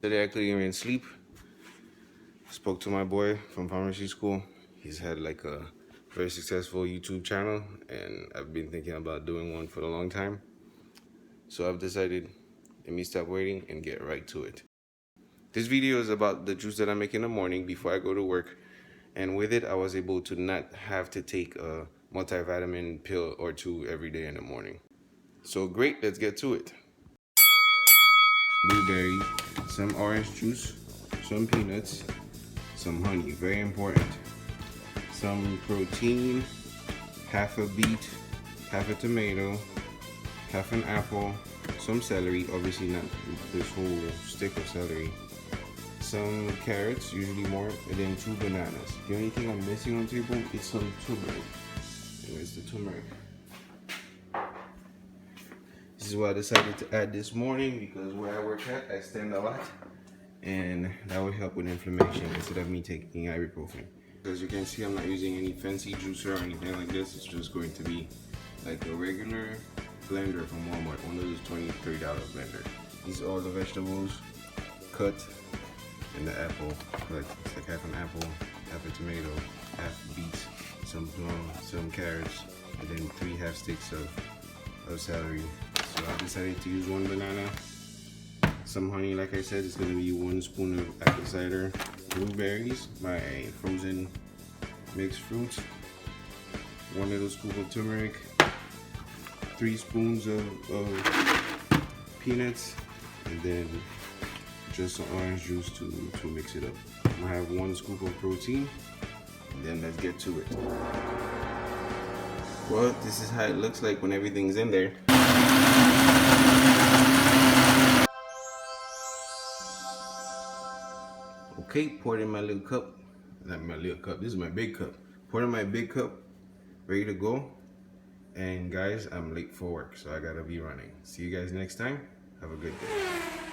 Yesterday I couldn't even sleep. Spoke to my boy from pharmacy school. He's had like a very successful YouTube channel, and I've been thinking about doing one for a long time. So I've decided, let me stop waiting and get right to it. This video is about the juice that I make in the morning before I go to work. And with it, I was able to not have to take a multivitamin pill or two every day in the morning. So great, let's get to it. Blueberry, some orange juice, some peanuts, some honey, very important. Some protein, half a beet, half a tomato, half an apple, some celery, obviously not this whole stick of celery, some carrots, usually more, and then 2 bananas. The only thing I'm missing on the table is some turmeric. And where's the turmeric? This is what I decided to add this morning because where I work at, I stand a lot, and that would help with inflammation instead of me taking ibuprofen. As you can see, I'm not using any fancy juicer or anything like this. It's just going to be like a regular blender from Walmart, one of those $20, $30 blender. These are all the vegetables cut, and the apple cut. It's like half an apple, half a tomato, half beets, some carrots, and then 3 half sticks of celery. So I decided to use 1 banana, some honey, like I said. It's going to be 1 spoon of apple cider, blueberries, my frozen mixed fruits, 1 little scoop of turmeric, 3 spoons of peanuts, and then just some orange juice to mix it up. I'm gonna have 1 scoop of protein, and then let's get to it. Well, this is how it looks like when everything's in there. Okay, poured in my little cup. Not my little cup, this is my big cup. Poured in my big cup, ready to go. And guys, I'm late for work, so I gotta be running. See you guys next time. Have a good day.